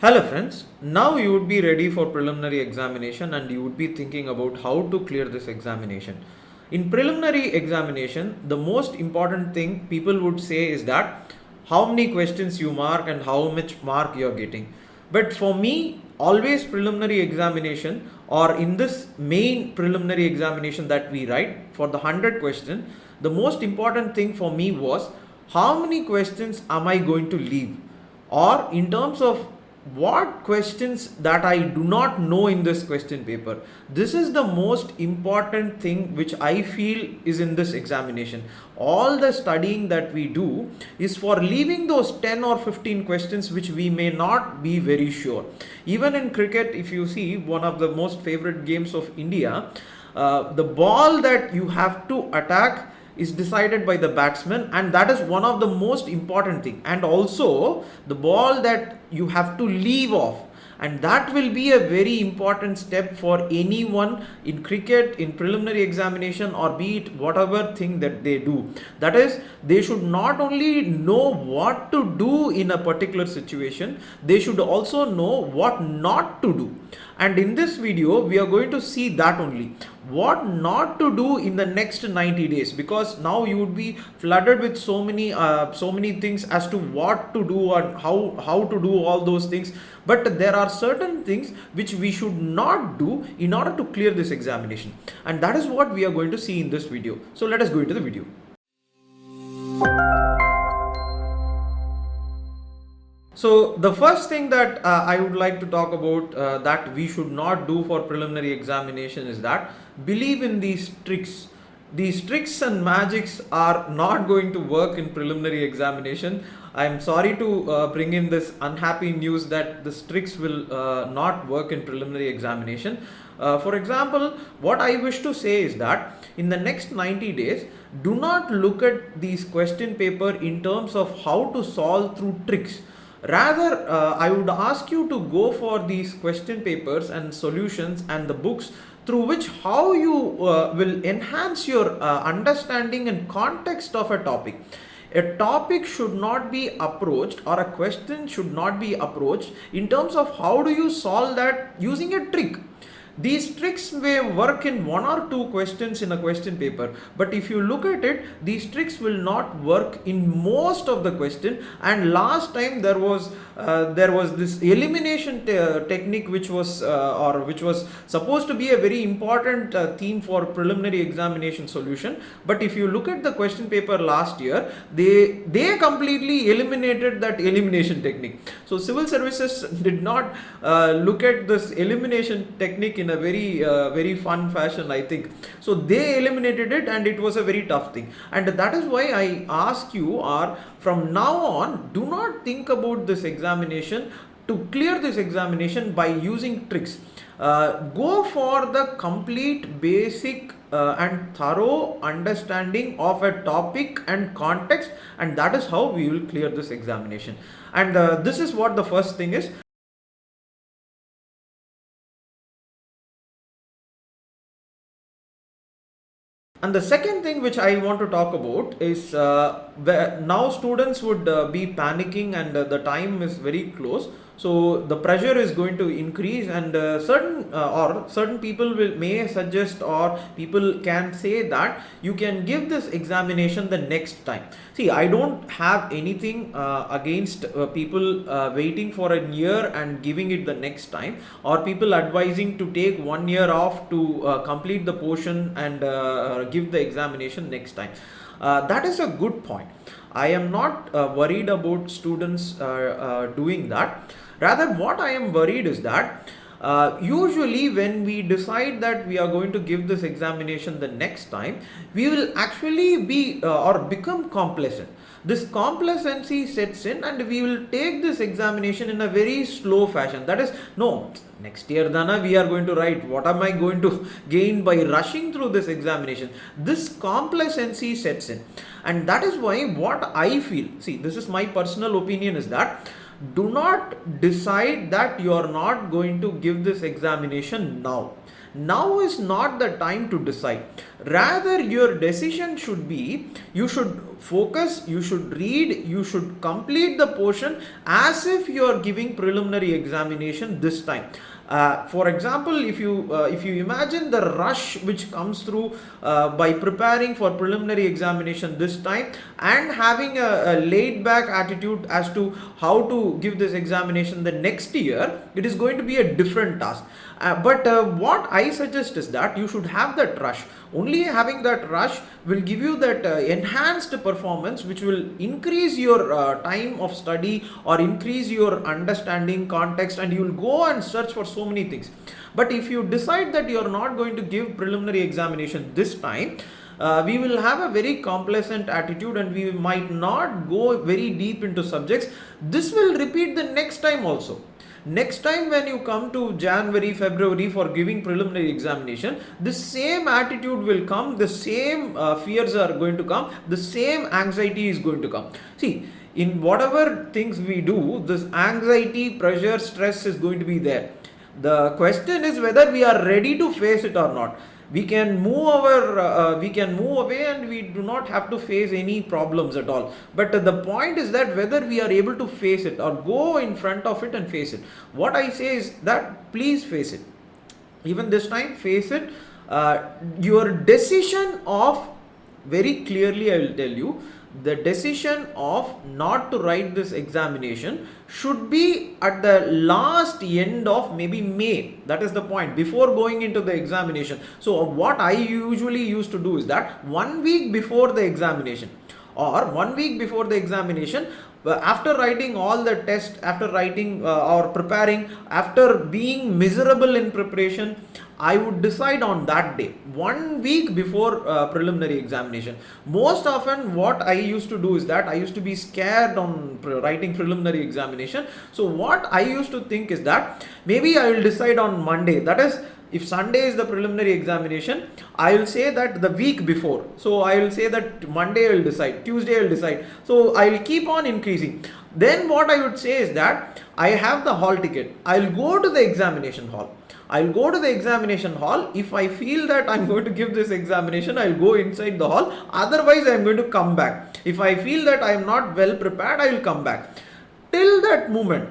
Hello friends, now you would be ready for preliminary examination and you would be thinking about how to clear this examination. In preliminary examination, the most important thing people would say is that how many questions you mark and how much mark you are getting. But for me, always preliminary examination or in this main preliminary examination that we write for the 100 question, the most important thing for me was how many questions am I going to leave, or in terms of what questions that I do not know in this question paper. This is the most important thing which I feel is in this examination. All the studying that we do is for leaving those 10 or 15 questions which we may not be very sure. Even in cricket, if you see one of the most favorite games of India, the ball that you have to attack is decided by the batsman, and that is one of the most important thing, and also the ball that you have to leave off, and that will be a very important step for anyone in cricket, in preliminary examination, or be it whatever thing that they do. That is, they should not only know what to do in a particular situation, they should also know what not to do. And in this video we are going to see that only, what not to do in the next 90 days, because now you would be flooded with so many things as to what to do and how to do all those things, but there are certain things which we should not do in order to clear this examination, and that is what we are going to see in this video. So let us go into the video. So the first thing that I would like to talk about that we should not do for preliminary examination is that believe in these tricks. These tricks and magics are not going to work in preliminary examination. I am sorry to bring in this unhappy news that these tricks will not work in preliminary examination. For example, what I wish to say is that in the next 90 days, do not look at these question paper in terms of how to solve through tricks. Rather, I would ask you to go for these question papers and solutions and the books through which how you will enhance your understanding and context of a topic. A topic should not be approached, or a question should not be approached in terms of how do you solve that using a trick. These tricks may work in one or two questions in a question paper, but if you look at it, these tricks will not work in most of the question. And last time there was this elimination technique which was supposed to be a very important theme for preliminary examination solution. But if you look at the question paper last year, they completely eliminated that elimination technique. So civil services did not look at this elimination technique in a very fun fashion, I think. So they eliminated it, and it was a very tough thing. And that is why I ask you, or from now on, do not think about this examination to clear this examination by using tricks. Go for the complete basic and thorough understanding of a topic and context, and that is how we will clear this examination. And this is what the first thing is. And the second thing which I want to talk about is now students would be panicking, and the time is very close. So the pressure is going to increase, and certain people may suggest, or people can say that you can give this examination the next time. See, I don't have anything against people waiting for a year and giving it the next time, or people advising to take 1 year off to complete the portion and give the examination next time. That is a good point. I am not worried about students doing that. Rather, what I am worried is that usually when we decide that we are going to give this examination the next time, we will actually be or become complacent. This complacency sets in, and we will take this examination in a very slow fashion. That is, no, next year Dana we are going to write. What am I going to gain by rushing through this examination? This complacency sets in, and that is why what I feel, see, this is my personal opinion, is that do not decide that you are not going to give this examination now. Now is not the time to decide. Rather, your decision should be, you should focus, you should read, you should complete the portion as if you are giving preliminary examination this time. For example, if you imagine the rush which comes through by preparing for preliminary examination this time and having a laid back attitude as to how to give this examination the next year, it is going to be a different task. But what I suggest is that you should have that rush. Only having that rush will give you that enhanced performance, which will increase your time of study or increase your understanding context, and you will go and search for so many things. But if you decide that you are not going to give preliminary examination this time, we will have a very complacent attitude and we might not go very deep into subjects. This will repeat the next time also. Next time when you come to January, February for giving preliminary examination, the same attitude will come, the same fears are going to come, the same anxiety is going to come. See, in whatever things we do, this anxiety, pressure, stress is going to be there. The question is whether we are ready to face it or not. We can move away and we do not have to face any problems at all. But the point is that whether we are able to face it or go in front of it and face it. What I say is that please face it. Even this time, face it. Your decision of, very clearly I will tell you, the decision of not to write this examination should be at the last end of maybe May. That is the point, before going into the examination. So what I usually used to do is that 1 week before the examination or 1 week before the examination, after writing all the tests, after writing or preparing, after being miserable in preparation, I would decide on that day, 1 week before preliminary examination. Most often what I used to do is that I used to be scared on writing preliminary examination. So what I used to think is that maybe I will decide on Monday. That is, if Sunday is the preliminary examination, I will say that the week before. So I will say that Monday I will decide, Tuesday I will decide. So I will keep on increasing. Then what I would say is that I have the hall ticket. I will go to the examination hall. I'll go to the examination hall. If I feel that I'm going to give this examination, I'll go inside the hall. Otherwise, I'm going to come back. If I feel that I'm not well prepared, I will come back. Till that moment,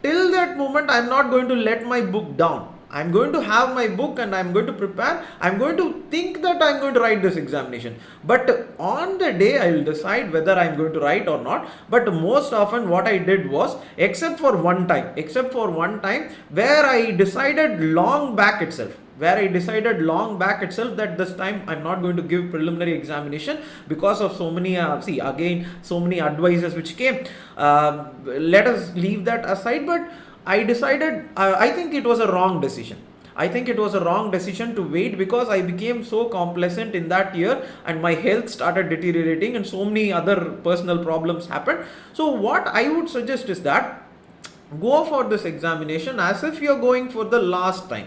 I'm not going to let my book down. I'm going to have my book and I'm going to prepare. I'm going to think that I'm going to write this examination. But on the day, I will decide whether I'm going to write or not. But most often what I did was, except for one time where I decided long back itself, that this time I'm not going to give preliminary examination because of so many so many advices which came. Let us leave that aside. But I decided, I think it was a wrong decision. To wait, because I became so complacent in that year and my health started deteriorating and so many other personal problems happened. So what I would suggest is that go for this examination as if you are going for the last time,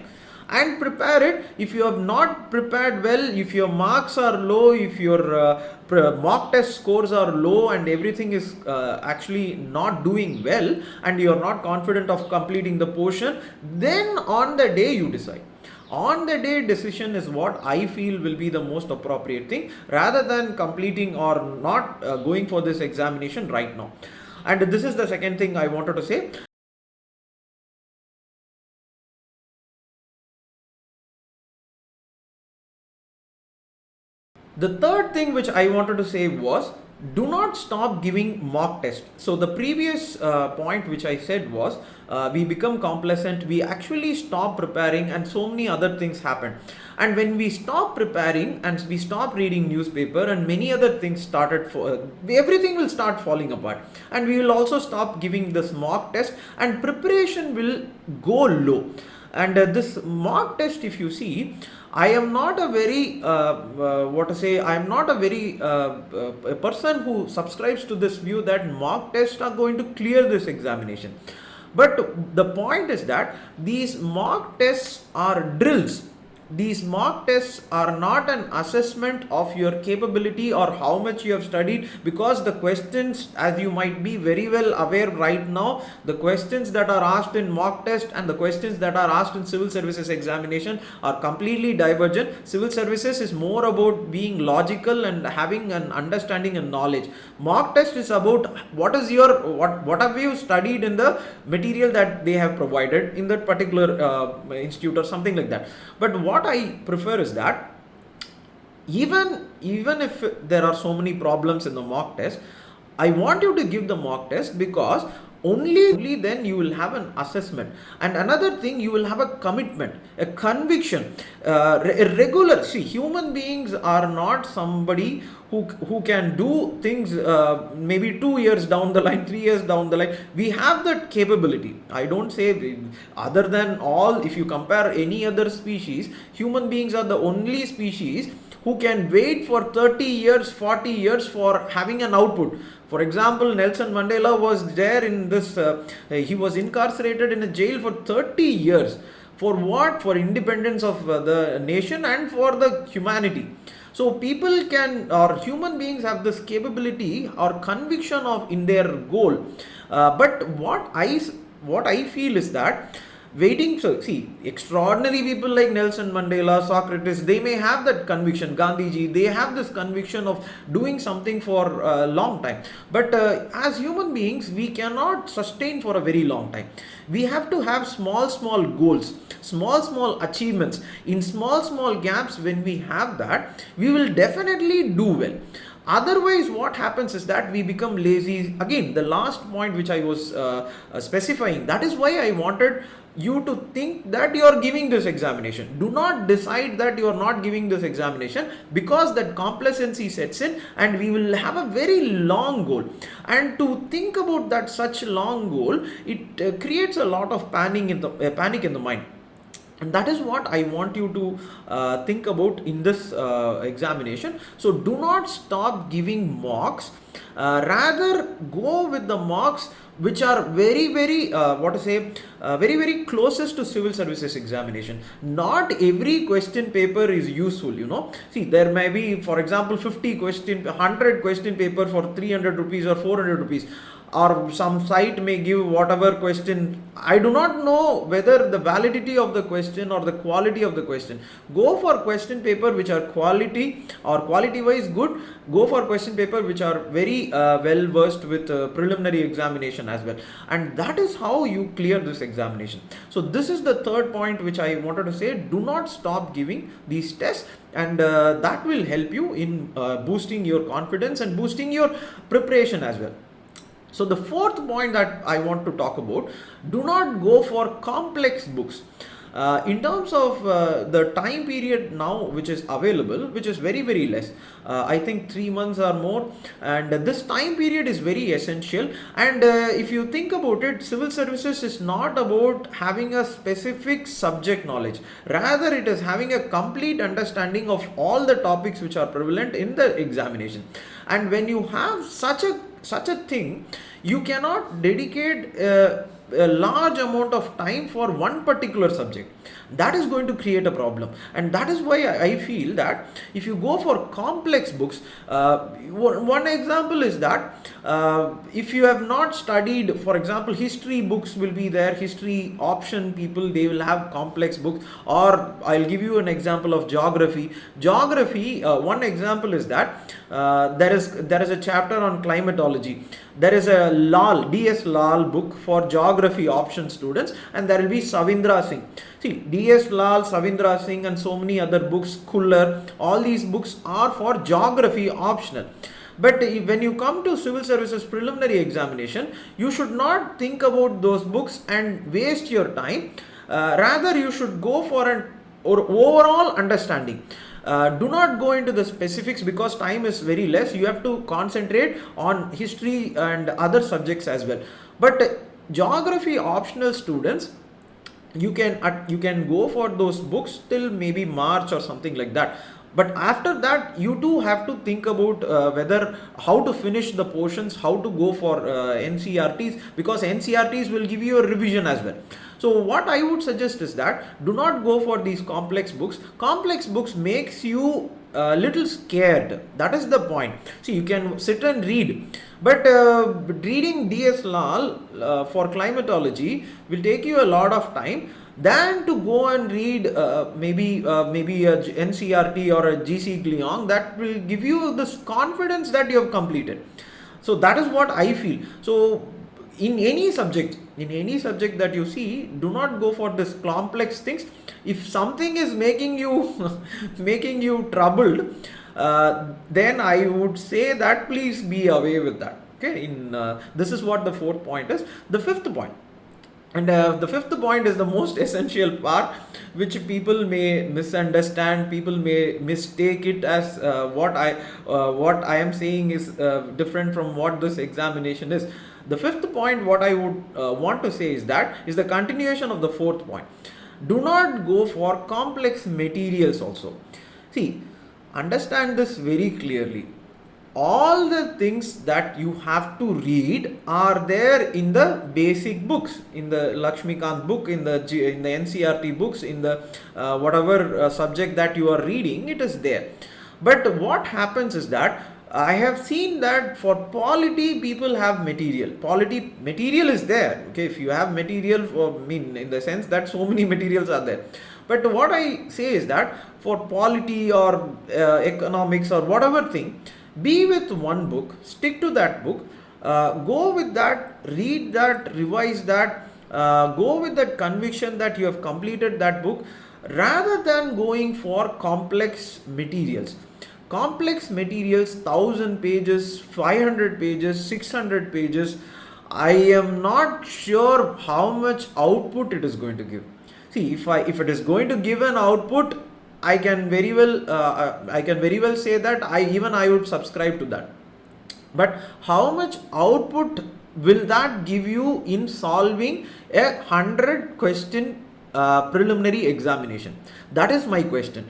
and prepare it. If you have not prepared well, if your marks are low, if your mock test scores are low and everything is actually not doing well and you are not confident of completing the portion, then on the day you decide. On the day decision is what I feel will be the most appropriate thing, rather than completing or not going for this examination right now. And this is the second thing I wanted to say. The third thing which I wanted to say was, do not stop giving mock test. So the previous point which I said was, we become complacent, we actually stop preparing and so many other things happen. And when we stop preparing and we stop reading newspaper and many other things everything will start falling apart. And we will also stop giving this mock test and preparation will go low. And this mock test, if you see, I am not a very a person who subscribes to this view that mock tests are going to clear this examination. But the point is that these mock tests are drills these mock tests are not an assessment of your capability or how much you have studied, because the questions, as you might be very well aware right now, the questions that are asked in mock test and the questions that are asked in civil services examination are completely divergent. Civil services is more about being logical and having an understanding and knowledge. Mock test is about what have you studied in the material that they have provided in that particular institute or something like that. But what I prefer is that even if there are so many problems in the mock test, I want you to give the mock test, because only then you will have an assessment. And another thing, you will have a commitment, a conviction, a regular. See, human beings are not somebody who can do things maybe 2 years down the line, 3 years down the line. We have that capability. I don't say, other than all, if you compare any other species, human beings are the only species who can wait for 30 years, 40 years for having an output. For example, Nelson Mandela was there in this, he was incarcerated in a jail for 30 years. For what? For independence of the nation and for the humanity. So people can, or human beings have this capability or conviction of in their goal. But what I feel is that waiting. So see, extraordinary people like Nelson Mandela, Socrates, they may have that conviction. Gandhiji, they have this conviction of doing something for a long time. But as human beings, we cannot sustain for a very long time. We have to have small goals, small achievements. In small gaps, when we have that, we will definitely do well. Otherwise, what happens is that we become lazy. Again, the last point which I was specifying, that is why I wanted you to think that you are giving this examination. Do not decide that you are not giving this examination, because that complacency sets in and we will have a very long goal. And to think about that such long goal, it creates a lot of panic in the mind. And that is what I want you to think about in this examination. So do not stop giving mocks. Rather go with the mocks which are very closest to civil services examination. Not every question paper is useful, See, there may be, for example, 100 question paper for 300 rupees or 400 rupees. Or some site may give whatever question. I do not know whether the validity of the question or the quality of the question. Go for question paper which are quality or quality wise good. Go for question paper which are very well versed with preliminary examination as well. And that is how you clear this examination. So this is the third point which I wanted to say. Do not stop giving these tests, and that will help you in boosting your confidence and boosting your preparation as well. So the fourth point that I want to talk about, do not go for complex books. In terms of the time period now which is available, which is very less, I think 3 months or more, and this time period is very essential. And if you think about it, civil services is not about having a specific subject knowledge, rather it is having a complete understanding of all the topics which are prevalent in the examination. And when you have such a thing, you cannot dedicate a large amount of time for one particular subject. That is going to create a problem. And that is why I feel that if you go for complex books, one example is that if you have not studied, for example, history books will be there, history option people, they will have complex books. Or I'll give you an example of geography. One example is that there is a chapter on climatology. There is a D.S. Lal book for geography option students, and there will be Savindra Singh. See, D.S. Lal, Savindra Singh and so many other books, Kuller, all these books are for geography optional. But when you come to civil services preliminary examination, you should not think about those books and waste your time. Rather, you should go for an overall understanding. Do not go into the specifics because time is very less. You have to concentrate on history and other subjects as well. But geography optional students, you can go for those books till maybe March or something like that. But after that, you too have to think about how to finish the portions, how to go for NCRTs, because NCRTs will give you a revision as well. So what I would suggest is that do not go for these complex books. Complex books makes you a little scared. That is the point. See, you can sit and read, but reading D.S. Lal for climatology will take you a lot of time than to go and read maybe a NCRT or a G.C. Gliong. That will give you this confidence that you have completed. So that is what I feel. So in any subject that you see, do not go for this complex things. If something is making you making you troubled, then I would say that please be away with that. Okay, this is what the fourth point is. The fifth point, and the fifth point is the most essential part, which people may misunderstand. People may mistake it as what I am saying is different from what this examination is. The fifth point, what I would want to say is the continuation of the fourth point. Do not go for complex materials also. See, understand this very clearly. All the things that you have to read are there in the basic books, in the Lakshmikant book, in the NCRT books, in the whatever subject that you are reading, it is there. But what happens is that I have seen that for polity, people have material. Polity material is there. Okay, if you have material, in the sense that so many materials are there. But what I say is that for polity or economics or whatever thing, be with one book, stick to that book, go with that, read that, revise that, go with that conviction that you have completed that book, rather than going for complex materials. Complex materials, 1000 pages, 500 pages, 600 pages, I am not sure how much output it is going to give. See, if it is going to give an output, I can very well say that I would subscribe to that. But how much output will that give you in solving a 100 question preliminary examination? That is my question.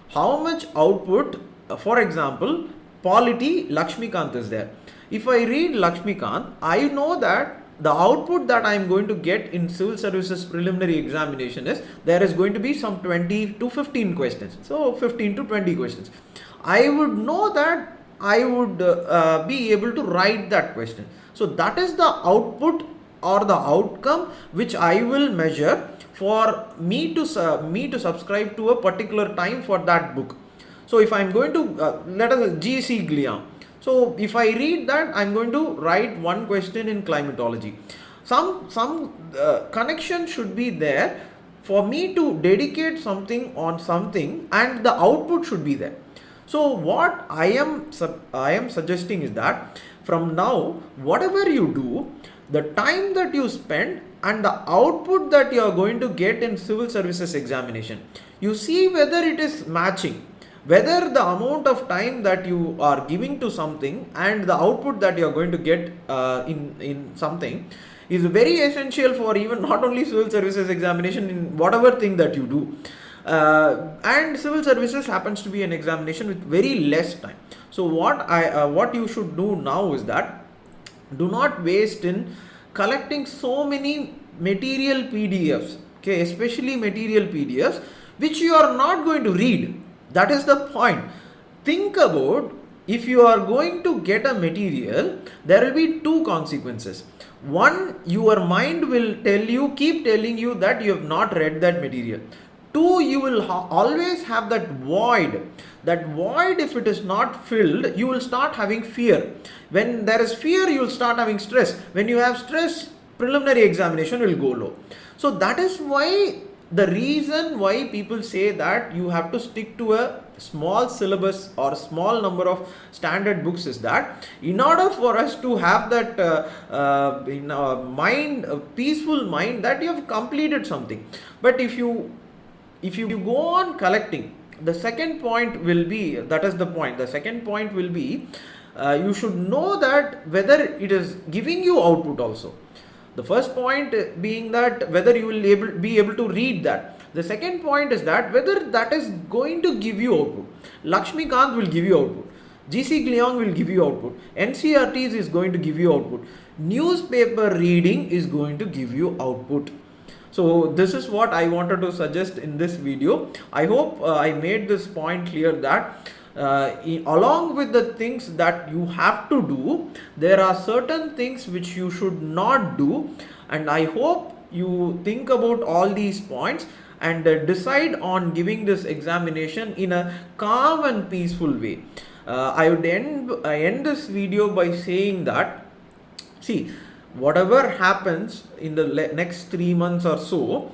How much output? For example, polity, Lakshmikant is there. If I read Lakshmikant, I know that the output that I am going to get in civil services preliminary examination is there is going to be some 20 to 15 questions. So 15 to 20 questions. I would know that I would be able to write that question. So that is the output or the outcome which I will measure for me to subscribe to a particular time for that book. So if I am going to let us G.C. Gliong. So if I read that, I am going to write one question in climatology. Some connection should be there for me to dedicate something on something, and the output should be there. So what I am suggesting is that from now, whatever you do, the time that you spend and the output that you are going to get in civil services examination, you see whether it is matching. Whether the amount of time that you are giving to something and the output that you are going to get in something is very essential for even not only civil services examination, in whatever thing that you do. And civil services happens to be an examination with very less time. So what you should do now is that do not waste in collecting so many material PDFs, okay, especially material PDFs which you are not going to read. That is the point. Think about, if you are going to get a material, there will be two consequences. One, your mind will keep telling you that you have not read that material. Two, you will always have that void. That void, if it is not filled, you will start having fear. When there is fear, you will start having stress. When you have stress, preliminary examination will go low. So that is why the reason why people say that you have to stick to a small syllabus or small number of standard books is that in order for us to have that in our mind, a peaceful mind, that you have completed something. But if you go on collecting, the second point will be, that is the point, the second point will be you should know that whether it is giving you output also. The first point being that whether you will be able to read that. The second point is that whether that is going to give you output. Lakshmikant will give you output. G.C. Gliong will give you output. NCRTs is going to give you output. Newspaper reading is going to give you output. So this is what I wanted to suggest in this video. I hope I made this point clear that along with the things that you have to do, there are certain things which you should not do, and I hope you think about all these points and decide on giving this examination in a calm and peaceful way. I would end this video by saying that, see, whatever happens in the next 3 months or so,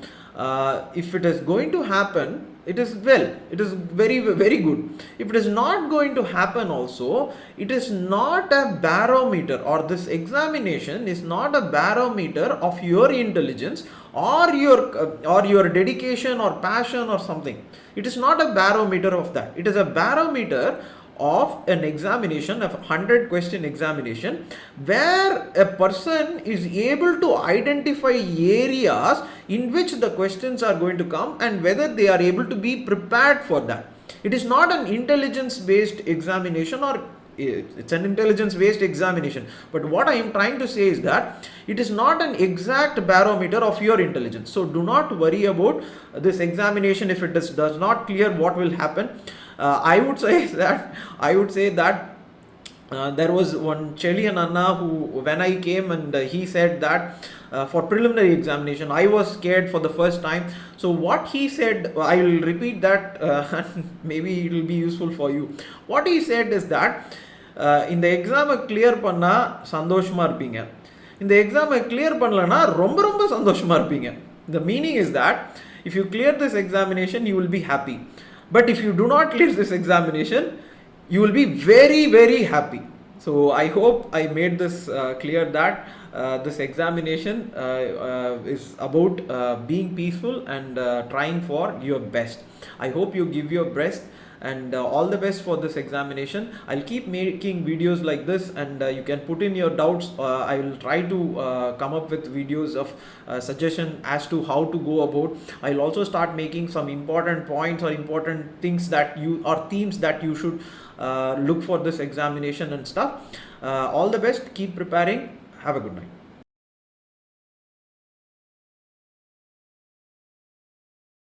if it is going to happen, it is very, very good. If it is not going to happen also, it is not a barometer, or this examination is not a barometer of your intelligence or your dedication or passion or something. It is not a barometer of that. It is a barometer of an examination, of 100 question examination, where a person is able to identify areas in which the questions are going to come and whether they are able to be prepared for that. It is not an intelligence based examination, or it's an intelligence based examination, but what I am trying to say is that it is not an exact barometer of your intelligence. So do not worry about this examination. If it does not clear, what will happen? I would say that there was one Chilean Anna who, when I came, and he said that for preliminary examination I was scared for the first time. So what he said, I will repeat that, and maybe it will be useful for you. What he said is that in the exam clear பண்ணா சந்தோஷமா இருப்பீங்க, இந்த exam clear பண்ணலனா ரொம்ப ரொம்ப சந்தோஷமா இருப்பீங்க. The meaning is that if you clear this examination, you will be happy. But if you do not clear this examination, you will be very, very happy. So I hope I made this clear that this examination is about being peaceful and trying for your best. I hope you give your best, and all the best for this examination. I'll keep making videos like this, and you can put in your doubts. I will try to come up with videos of suggestion as to how to go about. I'll also start making some important points or important things that you, or themes that you should look for this examination and stuff. All the best, keep preparing. Have a good night.